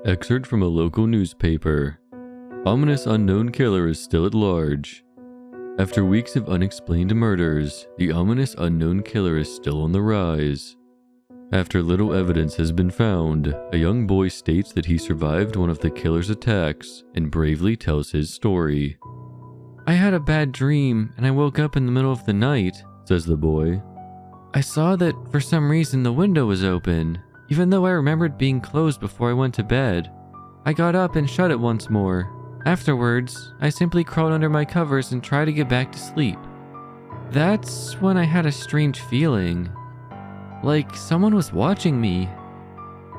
Excerpt from a local newspaper. Ominous unknown killer is still at large. After weeks of unexplained murders, the ominous unknown killer is still on the rise. After little evidence has been found, a young boy states that he survived one of the killer's attacks and bravely tells his story. "I had a bad dream and I woke up in the middle of the night," says the boy. "I saw that for some reason the window was open, even though I remembered being closed before I went to bed. I got up and shut it once more. Afterwards, I simply crawled under my covers and tried to get back to sleep. That's when I had a strange feeling, like someone was watching me.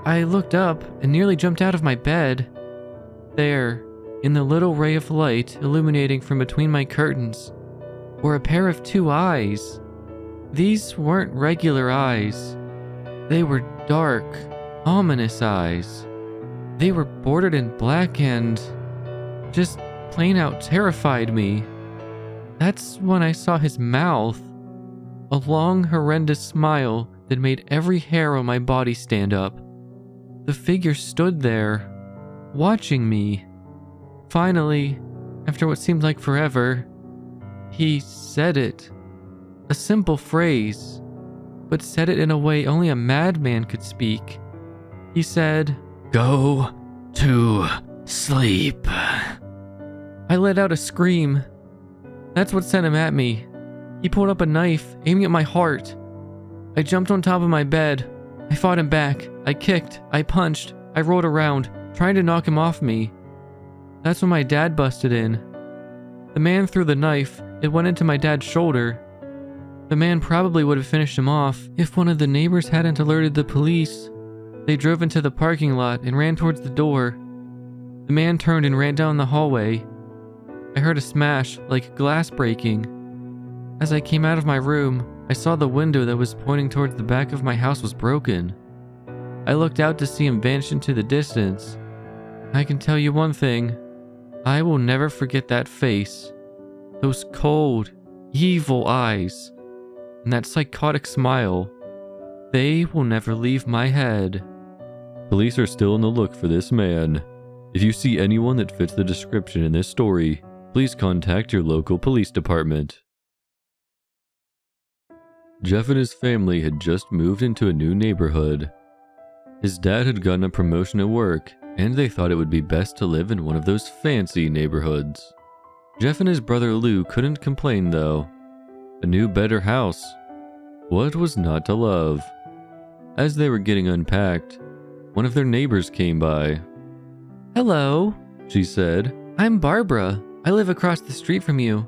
I looked up and nearly jumped out of my bed. There, in the little ray of light illuminating from between my curtains, were a pair of two eyes. These weren't regular eyes. They were dark, ominous eyes. They were bordered in black and just plain out terrified me. That's when I saw his mouth, a long, horrendous smile that made every hair on my body stand up. The figure stood there, watching me. Finally, after what seemed like forever, he said it. A simple phrase, but said it in a way only a madman could speak. He said, "Go to sleep." I let out a scream. That's what sent him at me. He pulled up a knife, aiming at my heart. I jumped on top of my bed. I fought him back. I kicked. I punched. I rolled around, trying to knock him off me. That's when my dad busted in. The man threw the knife. It went into my dad's shoulder. The man probably would have finished him off if one of the neighbors hadn't alerted the police. They drove into the parking lot and ran towards the door. The man turned and ran down the hallway. I heard a smash, like glass breaking. As I came out of my room, I saw the window that was pointing towards the back of my house was broken. I looked out to see him vanish into the distance. I can tell you one thing. I will never forget that face. Those cold, evil eyes. And that psychotic smile. They will never leave my head. Police are still on the look for this man. If you see anyone that fits the description in this story, please contact your local police department. Jeff and his family had just moved into a new neighborhood. His dad had gotten a promotion at work, and they thought it would be best to live in one of those fancy neighborhoods. Jeff and his brother Lou couldn't complain though. A new, better house. What was not to love? As they were getting unpacked, one of their neighbors came by. "Hello," she said. "I'm Barbara. I live across the street from you.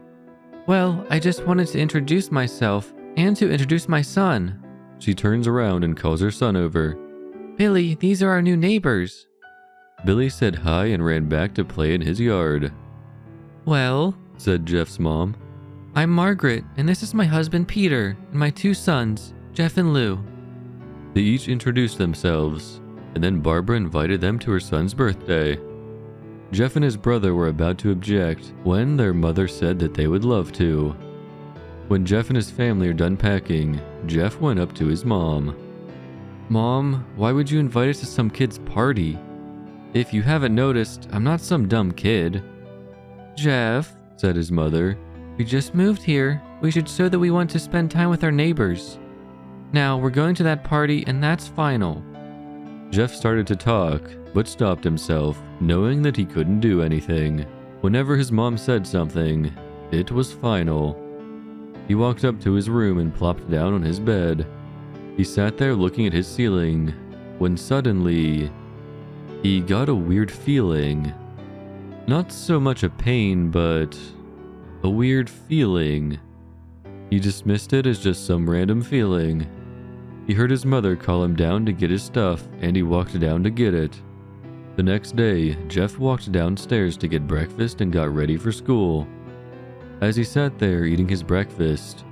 Well, I just wanted to introduce myself and to introduce my son." She turns around and calls her son over. "Billy, these are our new neighbors." Billy said hi and ran back to play in his yard. "Well," said Jeff's mom, "I'm Margaret, and this is my husband Peter, and my two sons, Jeff and Lou." They each introduced themselves, and then Barbara invited them to her son's birthday. Jeff and his brother were about to object when their mother said that they would love to. When Jeff and his family are done packing, Jeff went up to his mom. "Mom, why would you invite us to some kid's party? If you haven't noticed, I'm not some dumb kid." "Jeff," said his mother, "we just moved here. We should show that we want to spend time with our neighbors. Now, we're going to that party and that's final." Jeff started to talk, but stopped himself, knowing that he couldn't do anything. Whenever his mom said something, it was final. He walked up to his room and plopped down on his bed. He sat there looking at his ceiling, when suddenly, he got a weird feeling. Not so much a pain, but a weird feeling. He dismissed it as just some random feeling. He heard his mother call him down to get his stuff, and he walked down to get it. The next day, Jeff walked downstairs to get breakfast and got ready for school. As he sat there eating his breakfast,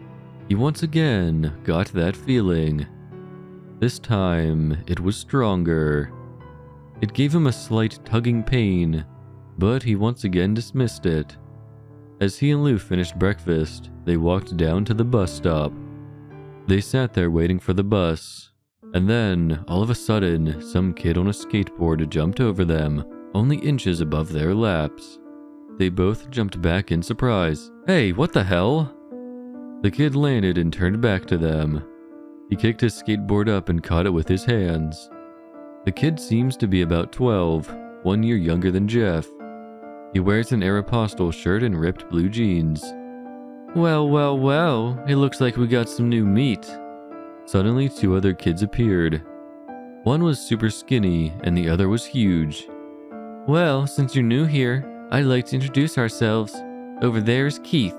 he once again got that feeling. This time, it was stronger. It gave him a slight tugging pain, but he once again dismissed it. As he and Lou finished breakfast, they walked down to the bus stop. They sat there waiting for the bus. And then, all of a sudden, some kid on a skateboard jumped over them, only inches above their laps. They both jumped back in surprise. "Hey, what the hell?" The kid landed and turned back to them. He kicked his skateboard up and caught it with his hands. The kid seems to be about 12, 1 year younger than Jeff. He wears an Aeropostale shirt and ripped blue jeans. "Well, well, well, it looks like we got some new meat." Suddenly, 2 other kids appeared. One was super skinny and the other was huge. "Well, since you're new here, I'd like to introduce ourselves. Over there's Keith."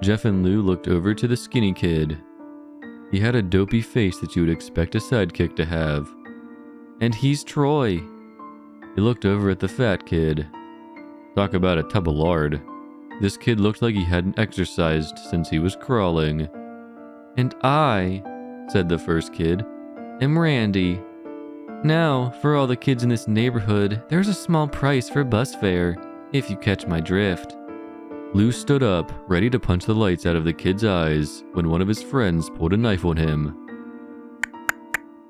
Jeff and Lou looked over to the skinny kid. He had a dopey face that you would expect a sidekick to have. "And he's Troy." He looked over at the fat kid. Talk about a tub of lard. This kid looked like he hadn't exercised since he was crawling. "And I," said the first kid, "am Randy. Now, for all the kids in this neighborhood, there's a small price for bus fare, if you catch my drift." Lou stood up, ready to punch the lights out of the kid's eyes, when one of his friends pulled a knife on him.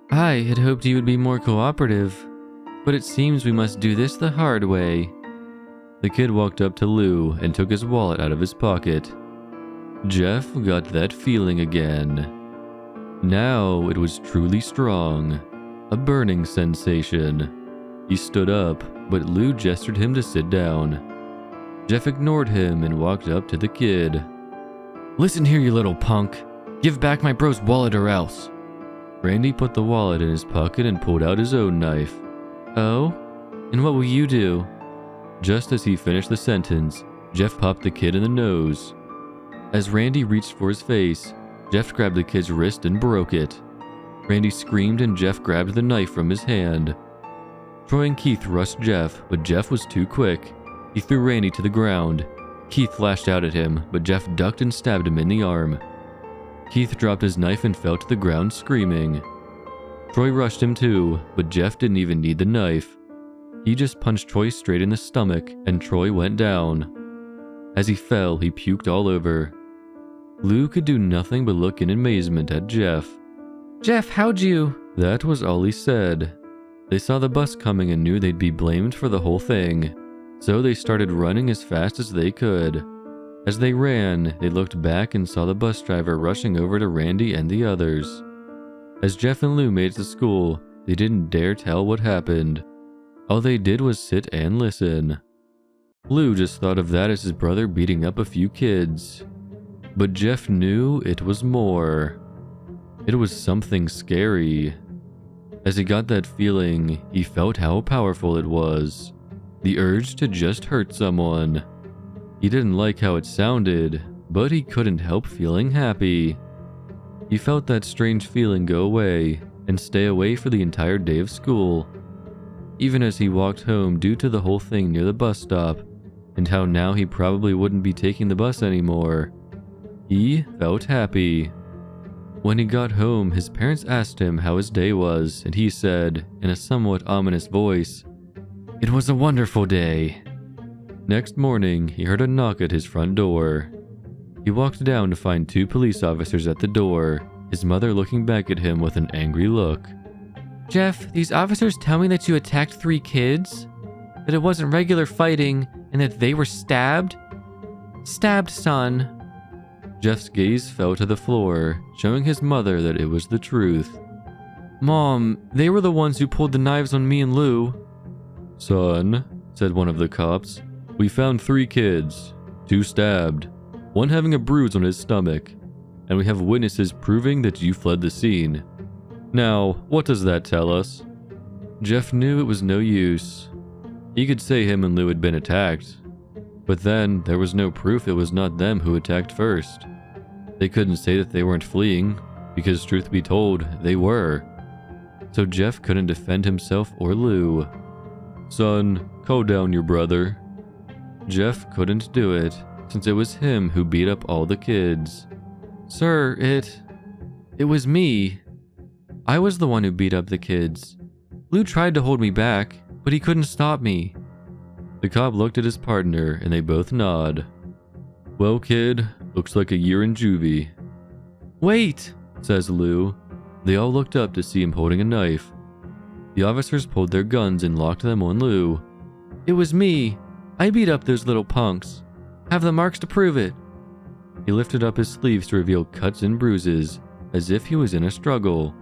"I had hoped you would be more cooperative, but it seems we must do this the hard way." The kid walked up to Lou and took his wallet out of his pocket. Jeff got that feeling again. Now it was truly strong. A burning sensation. He stood up, but Lou gestured him to sit down. Jeff ignored him and walked up to the kid. "Listen here, you little punk. Give back my bro's wallet or else." Randy put the wallet in his pocket and pulled out his own knife. "Oh? And what will you do?" Just as he finished the sentence, Jeff popped the kid in the nose. As Randy reached for his face, Jeff grabbed the kid's wrist and broke it. Randy screamed and Jeff grabbed the knife from his hand. Troy and Keith rushed Jeff, but Jeff was too quick. He threw Randy to the ground. Keith lashed out at him, but Jeff ducked and stabbed him in the arm. Keith dropped his knife and fell to the ground screaming. Troy rushed him too, but Jeff didn't even need the knife. He just punched Troy straight in the stomach, and Troy went down. As he fell, he puked all over. Lou could do nothing but look in amazement at Jeff. "Jeff, how'd you?" That was all he said. They saw the bus coming and knew they'd be blamed for the whole thing, so they started running as fast as they could. As they ran, they looked back and saw the bus driver rushing over to Randy and the others. As Jeff and Lou made it to school, they didn't dare tell what happened. All they did was sit and listen. Lou just thought of that as his brother beating up a few kids. But Jeff knew it was more. It was something scary. As he got that feeling, he felt how powerful it was. The urge to just hurt someone. He didn't like how it sounded, but he couldn't help feeling happy. He felt that strange feeling go away and stay away for the entire day of school. Even as he walked home due to the whole thing near the bus stop, and how now he probably wouldn't be taking the bus anymore, he felt happy. When he got home, his parents asked him how his day was, and he said, in a somewhat ominous voice, "It was a wonderful day." Next morning, he heard a knock at his front door. He walked down to find 2 police officers at the door, his mother looking back at him with an angry look. "Jeff, these officers tell me that you attacked 3 kids? That it wasn't regular fighting, and that they were stabbed?" "Stabbed, son." Jeff's gaze fell to the floor, showing his mother that it was the truth. "Mom, they were the ones who pulled the knives on me and Lou." "Son," said one of the cops, "we found 3 kids, 2 stabbed, 1 having a bruise on his stomach, and we have witnesses proving that you fled the scene. Now, what does that tell us?" Jeff knew it was no use. He could say him and Lou had been attacked, but then there was no proof it was not them who attacked first. They couldn't say that they weren't fleeing, because truth be told, they were. So Jeff couldn't defend himself or Lou. "Son, calm down your brother." Jeff couldn't do it, since it was him who beat up all the kids. "Sir, it was me. I was the one who beat up the kids. Lou tried to hold me back, but he couldn't stop me." The cop looked at his partner and they both nod. "Well, kid, looks like a year in juvie." "Wait," says Lou. They all looked up to see him holding a knife. The officers pulled their guns and locked them on Lou. "It was me. I beat up those little punks. Have the marks to prove it." He lifted up his sleeves to reveal cuts and bruises, as if he was in a struggle.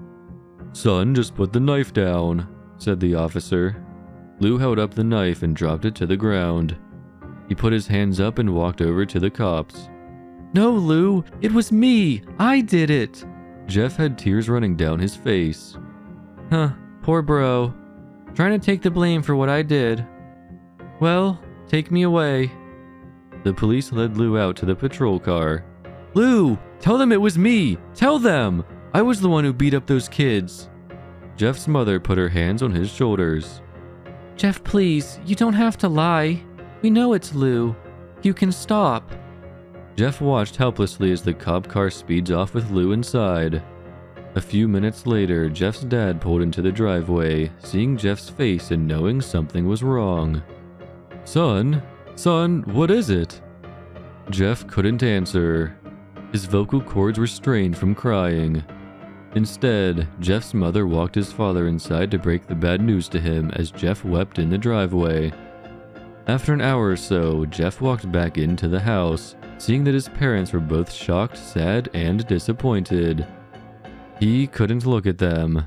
"Son, just put the knife down," said the officer. Lou held up the knife and dropped it to the ground. He put his hands up and walked over to the cops. "No, Lou, it was me. I did it." Jeff had tears running down his face. "Huh, poor bro. Trying to take the blame for what I did. Well, take me away." The police led Lou out to the patrol car. "Lou, tell them it was me. Tell them. I was the one who beat up those kids." Jeff's mother put her hands on his shoulders. "Jeff, please, you don't have to lie. We know it's Lou. You can stop." Jeff watched helplessly as the cop car speeds off with Lou inside. A few minutes later, Jeff's dad pulled into the driveway, seeing Jeff's face and knowing something was wrong. Son, what is it?" Jeff couldn't answer. His vocal cords were strained from crying. Instead, Jeff's mother walked his father inside to break the bad news to him as Jeff wept in the driveway. After an hour or so, Jeff walked back into the house, seeing that his parents were both shocked, sad, and disappointed. He couldn't look at them.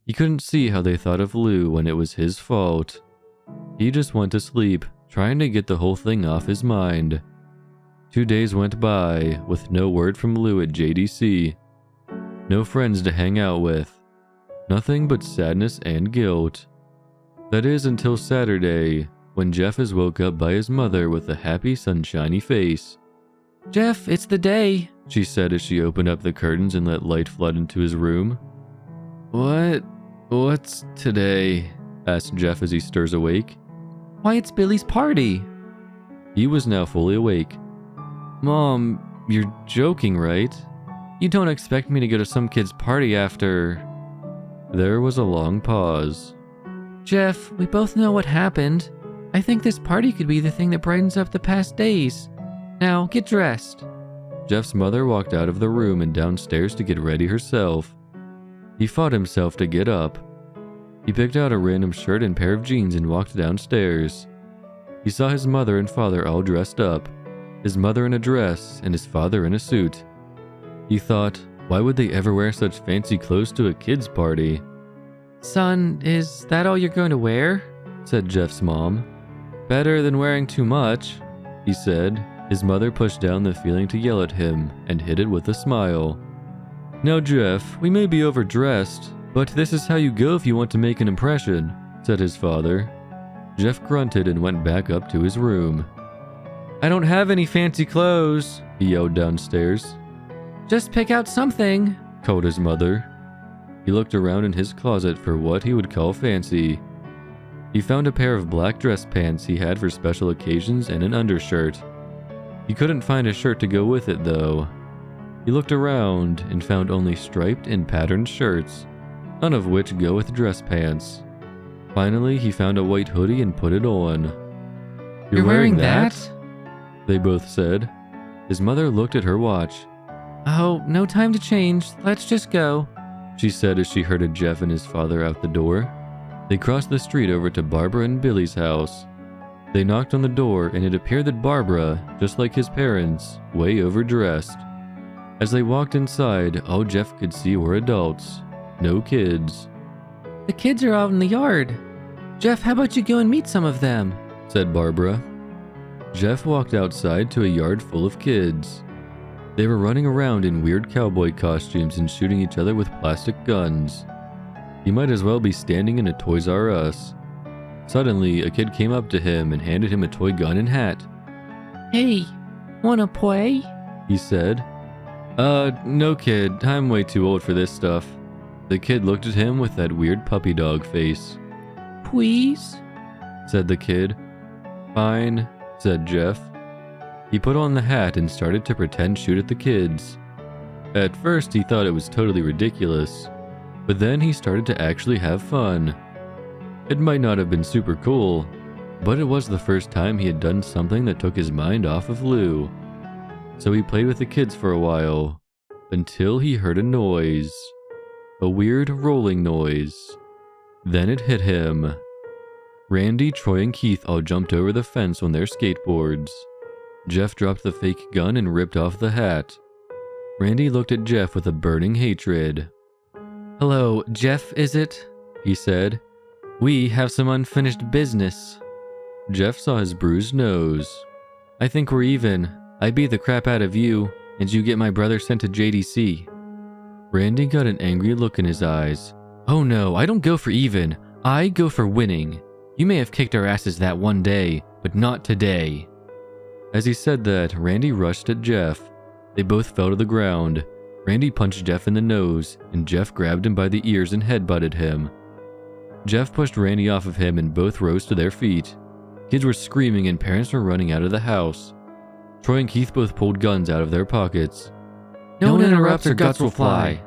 He couldn't see how they thought of Lou when it was his fault. He just went to sleep, trying to get the whole thing off his mind. 2 days went by, with no word from Lou at JDC. No friends to hang out with. Nothing but sadness and guilt. That is until Saturday, when Jeff is woke up by his mother with a happy, sunshiny face. "Jeff, it's the day," she said as she opened up the curtains and let light flood into his room. What's today?" asked Jeff as he stirs awake. "Why, it's Billy's party." He was now fully awake. "Mom, you're joking, right? You don't expect me to go to some kid's party after..." There was a long pause. "Jeff, we both know what happened. I think this party could be the thing that brightens up the past days. Now, get dressed." Jeff's mother walked out of the room and downstairs to get ready herself. He fought himself to get up. He picked out a random shirt and pair of jeans and walked downstairs. He saw his mother and father all dressed up, his mother in a dress and his father in a suit. He thought, why would they ever wear such fancy clothes to a kid's party? "Son, is that all you're going to wear?" said Jeff's mom. "Better than wearing too much," he said. His mother pushed down the feeling to yell at him and hid it with a smile. "Now, Jeff, we may be overdressed, but this is how you go if you want to make an impression," said his father. Jeff grunted and went back up to his room. "I don't have any fancy clothes," he yelled downstairs. "Just pick out something," called his mother. He looked around in his closet for what he would call fancy. He found a pair of black dress pants he had for special occasions and an undershirt. He couldn't find a shirt to go with it, though. He looked around and found only striped and patterned shirts, none of which go with dress pants. Finally, he found a white hoodie and put it on. "You're wearing that?" they both said. His mother looked at her watch. "Oh, no time to change. Let's just go," she said as she herded Jeff and his father out the door. They crossed the street over to Barbara and Billy's house. They knocked on the door, and it appeared that Barbara, just like his parents, way overdressed. As they walked inside, all Jeff could see were adults, no kids. "The kids are out in the yard. Jeff, how about you go and meet some of them?" said Barbara. Jeff walked outside to a yard full of kids. They were running around in weird cowboy costumes and shooting each other with plastic guns. He might as well be standing in a Toys R Us. Suddenly, a kid came up to him and handed him a toy gun and hat. "Hey, wanna play?" he said. No kid, I'm way too old for this stuff." The kid looked at him with that weird puppy dog face. "Please?" said the kid. "Fine," said Jeff. He put on the hat and started to pretend shoot at the kids. At first, he thought it was totally ridiculous, but then he started to actually have fun. It might not have been super cool, but it was the first time he had done something that took his mind off of Lou. So he played with the kids for a while, until he heard a noise. a weird rolling noise. Then it hit him. Randy, Troy, and Keith all jumped over the fence on their skateboards. Jeff dropped the fake gun and ripped off the hat. Randy looked at Jeff with a burning hatred. "Hello, Jeff, is it?" he said. "We have some unfinished business." Jeff saw his bruised nose. "I think we're even. I beat the crap out of you, and you get my brother sent to JDC. Randy got an angry look in his eyes. "Oh no, I don't go for even. I go for winning. You may have kicked our asses that one day, but not today." As he said that, Randy rushed at Jeff. They both fell to the ground. Randy punched Jeff in the nose, and Jeff grabbed him by the ears and headbutted him. Jeff pushed Randy off of him and both rose to their feet. Kids were screaming and parents were running out of the house. Troy and Keith both pulled guns out of their pockets. "No one interrupts or guts will fly,"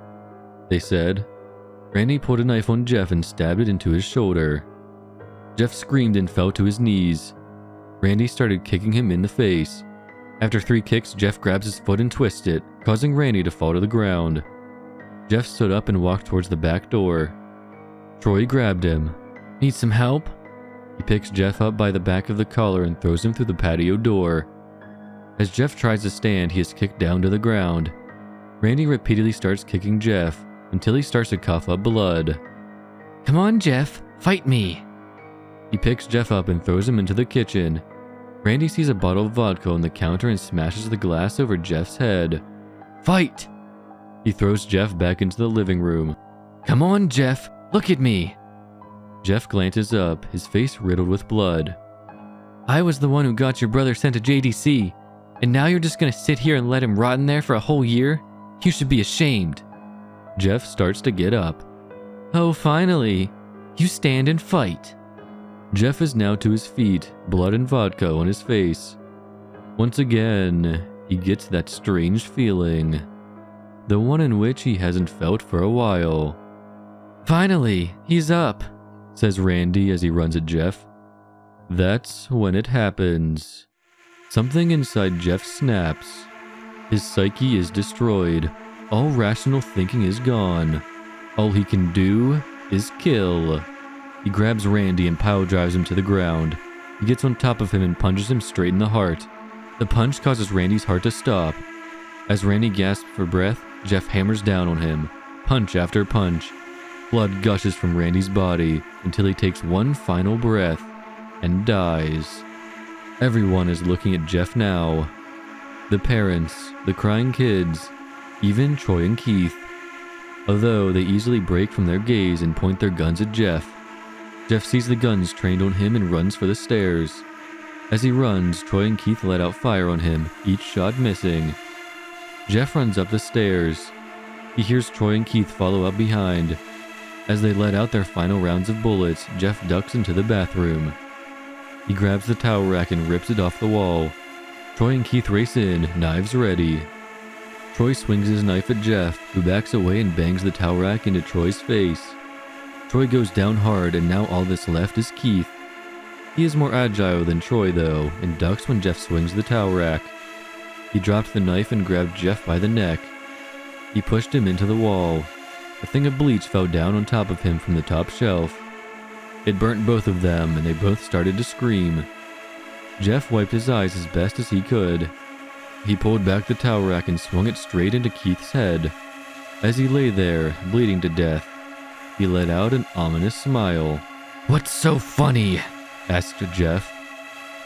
they said. Randy pulled a knife on Jeff and stabbed it into his shoulder. Jeff screamed and fell to his knees. Randy started kicking him in the face. After 3 kicks, Jeff grabs his foot and twists it, causing Randy to fall to the ground. Jeff stood up and walked towards the back door. Troy grabbed him. "Need some help?" He picks Jeff up by the back of the collar and throws him through the patio door. As Jeff tries to stand, he is kicked down to the ground. Randy repeatedly starts kicking Jeff until he starts to cough up blood. "Come on, Jeff, fight me." He picks Jeff up and throws him into the kitchen. Randy sees a bottle of vodka on the counter and smashes the glass over Jeff's head. "Fight!" He throws Jeff back into the living room. "Come on, Jeff, look at me." Jeff glances up, his face riddled with blood. "I was the one who got your brother sent to JDC, and now you're just gonna sit here and let him rot in there for a whole year? You should be ashamed." Jeff starts to get up. "Oh, finally. You stand and fight." Jeff is now to his feet, blood and vodka on his face. Once again, he gets that strange feeling. The one in which he hasn't felt for a while. "Finally, he's up," says Randy as he runs at Jeff. That's when it happens. Something inside Jeff snaps. His psyche is destroyed. All rational thinking is gone. All he can do is kill. He grabs Randy and pile drives him to the ground. He gets on top of him and punches him straight in the heart. The punch causes Randy's heart to stop. As Randy gasps for breath, Jeff hammers down on him, punch after punch. Blood gushes from Randy's body until he takes one final breath and dies. Everyone is looking at Jeff now. The parents, the crying kids, even Troy and Keith. Although they easily break from their gaze and point their guns at Jeff. Jeff sees the guns trained on him and runs for the stairs. As he runs, Troy and Keith let out fire on him, each shot missing. Jeff runs up the stairs. He hears Troy and Keith follow up behind. As they let out their final rounds of bullets, Jeff ducks into the bathroom. He grabs the towel rack and rips it off the wall. Troy and Keith race in, knives ready. Troy swings his knife at Jeff, who backs away and bangs the towel rack into Troy's face. Troy goes down hard, and now all that's left is Keith. He is more agile than Troy, though, and ducks when Jeff swings the towel rack. He dropped the knife and grabbed Jeff by the neck. He pushed him into the wall. A thing of bleach fell down on top of him from the top shelf. It burnt both of them, and they both started to scream. Jeff wiped his eyes as best as he could. He pulled back the towel rack and swung it straight into Keith's head. As he lay there, bleeding to death, he let out an ominous smile. "What's so funny?" asked Jeff.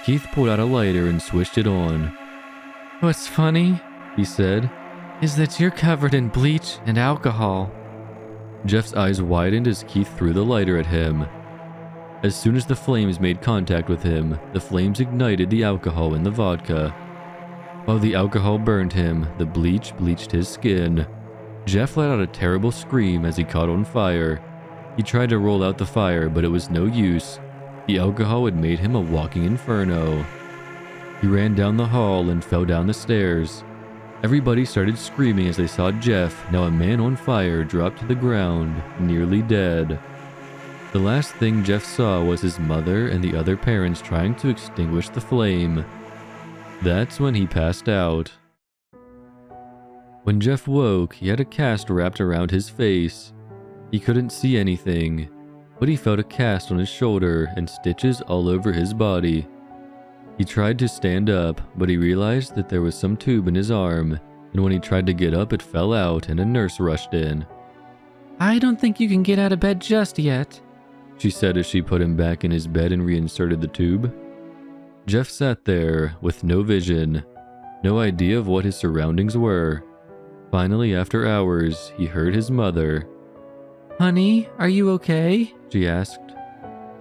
Keith pulled out a lighter and switched it on. "What's funny," he said, "is that you're covered in bleach and alcohol." Jeff's eyes widened as Keith threw the lighter at him. As soon as the flames made contact with him, the flames ignited the alcohol in the vodka. While the alcohol burned him, the bleach bleached his skin. Jeff let out a terrible scream as he caught on fire. He tried to roll out the fire, but it was no use. The alcohol had made him a walking inferno. He ran down the hall and fell down the stairs. Everybody started screaming as they saw Jeff, now a man on fire, drop to the ground, nearly dead. The last thing Jeff saw was his mother and the other parents trying to extinguish the flame. That's when he passed out. When Jeff woke, he had a cast wrapped around his face. He couldn't see anything, but he felt a cast on his shoulder and stitches all over his body. He tried to stand up, but he realized that there was some tube in his arm, and when he tried to get up it fell out and a nurse rushed in. "I don't think you can get out of bed just yet," she said as she put him back in his bed and reinserted the tube. Jeff sat there with no vision, no idea of what his surroundings were. Finally, after hours, he heard his mother. "Honey, are you okay?" she asked.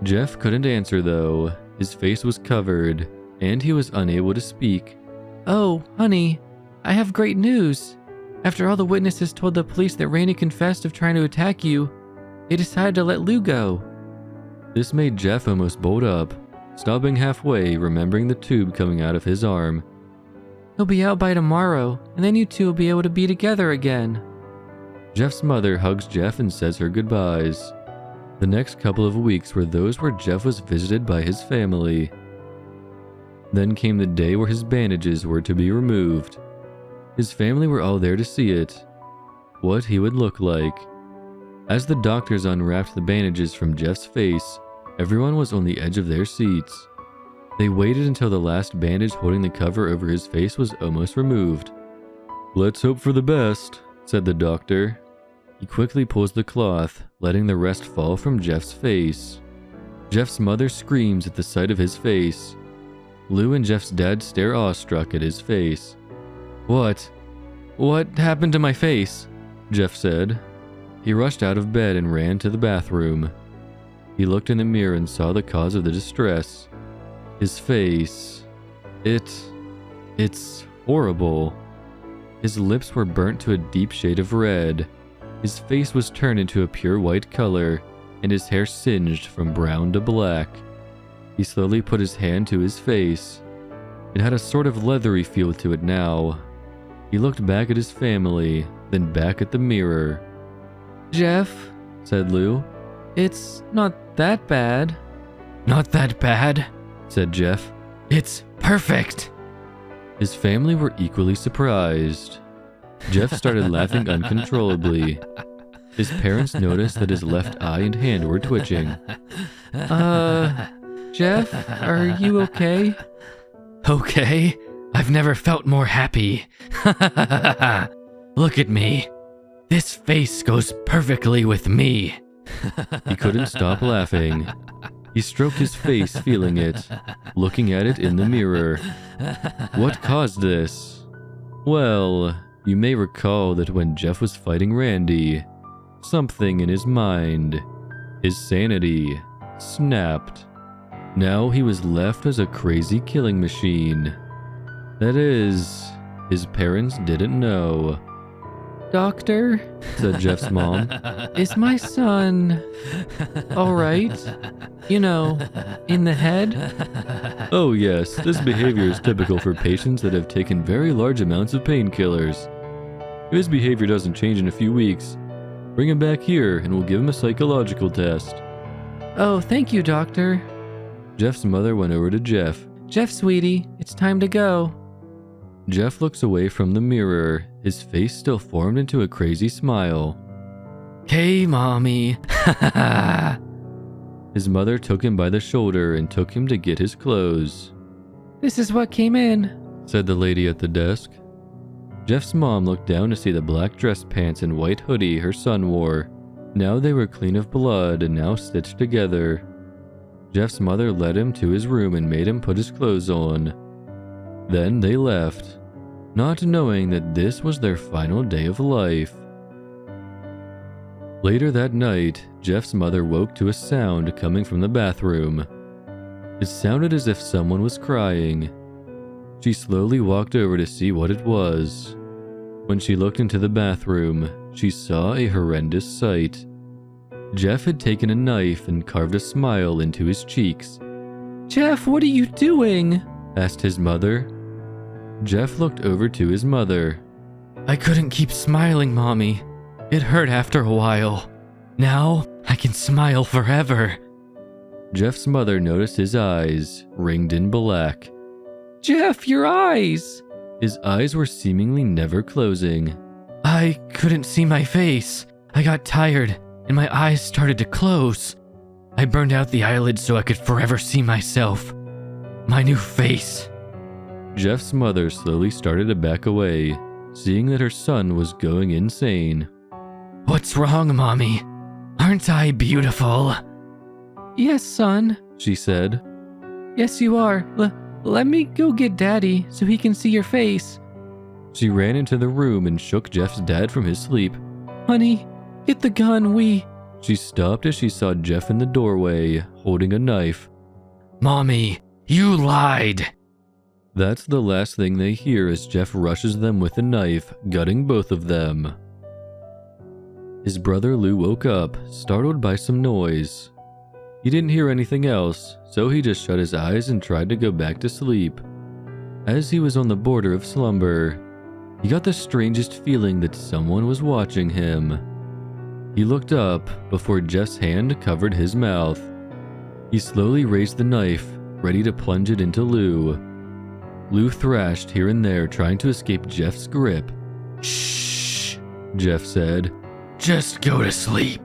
Jeff couldn't answer though. His face was covered, and he was unable to speak. "Oh, honey, I have great news. After all the witnesses told the police that Randy confessed of trying to attack you, they decided to let Lou go." This made Jeff almost bolt up, stopping halfway, remembering the tube coming out of his arm. "He'll be out by tomorrow, and then you two will be able to be together again." Jeff's mother hugs Jeff and says her goodbyes. The next couple of weeks were those where Jeff was visited by his family. Then came the day where his bandages were to be removed. His family were all there to see it, what he would look like. As the doctors unwrapped the bandages from Jeff's face, everyone was on the edge of their seats. They waited until the last bandage holding the cover over his face was almost removed. "Let's hope for the best," said the doctor. He quickly pulls the cloth, letting the rest fall from Jeff's face. Jeff's mother screams at the sight of his face. Lou and Jeff's dad stare awestruck at his face. What happened to my face?" Jeff said. He rushed out of bed and ran to the bathroom. He looked in the mirror and saw the cause of the distress. His face. It's horrible. His lips were burnt to a deep shade of red. His face was turned into a pure white color, and his hair singed from brown to black. He slowly put his hand to his face. It had a sort of leathery feel to it now. He looked back at his family, then back at the mirror. "Jeff," said Lou. "it's not that bad." "Not that bad," said Jeff. "It's perfect." His family were equally surprised. Jeff started laughing uncontrollably. His parents noticed that his left eye and hand were twitching. Jeff, are you okay?" "Okay, I've never felt more happy. Look at me. This face goes perfectly with me." He couldn't stop laughing. He stroked his face, feeling it, looking at it in the mirror. What caused this? Well, you may recall that when Jeff was fighting Randy, something in his mind, his sanity, snapped. Now he was left as a crazy killing machine. That is, his parents didn't know. "Doctor," said Jeff's mom. "is my son all right? You know, in the head?" "Oh yes, this behavior is typical for patients that have taken very large amounts of painkillers. If his behavior doesn't change in a few weeks, bring him back here and we'll give him a psychological test." "Oh, thank you, doctor." Jeff's mother went over to Jeff. "Jeff, sweetie, it's time to go." Jeff looks away from the mirror, his face still formed into a crazy smile. "Hey, mommy." His mother took him by the shoulder and took him to get his clothes. "This is what came in," said the lady at the desk. Jeff's mom looked down to see the black dress pants and white hoodie her son wore. Now they were clean of blood and now stitched together. Jeff's mother led him to his room and made him put his clothes on. Then they left, not knowing that this was their final day of life. Later that night, Jeff's mother woke to a sound coming from the bathroom. It sounded as if someone was crying. She slowly walked over to see what it was. When she looked into the bathroom, she saw a horrendous sight. Jeff had taken a knife and carved a smile into his cheeks. "Jeff, what are you doing?" asked his mother. Jeff looked over to his mother. "I couldn't keep smiling, Mommy. It hurt after a while. Now I can smile forever." Jeff's mother noticed his eyes, ringed in black. "Jeff, your eyes!" His eyes were seemingly never closing. "I couldn't see my face. I got tired. and my eyes started to close. I burned out the eyelids so I could forever see myself. My new face. Jeff's mother slowly started to back away, seeing that her son was going insane. What's wrong, Mommy? Aren't I beautiful? Yes, son, she said. Yes, you are. Let me go get Daddy so he can see your face. She ran into the room and shook Jeff's dad from his sleep. Honey, get the gun, She stopped as she saw Jeff in the doorway, holding a knife. Mommy, you lied. That's the last thing they hear as Jeff rushes them with a knife, gutting both of them. His brother Lou woke up, startled by some noise. He didn't hear anything else, so he just shut his eyes and tried to go back to sleep. As he was on the border of slumber, he got the strangest feeling that someone was watching him. He looked up before Jeff's hand covered his mouth. He slowly raised the knife, ready to plunge it into Lou. Lou thrashed here and there, trying to escape Jeff's grip. Shh, Jeff said. Just go to sleep.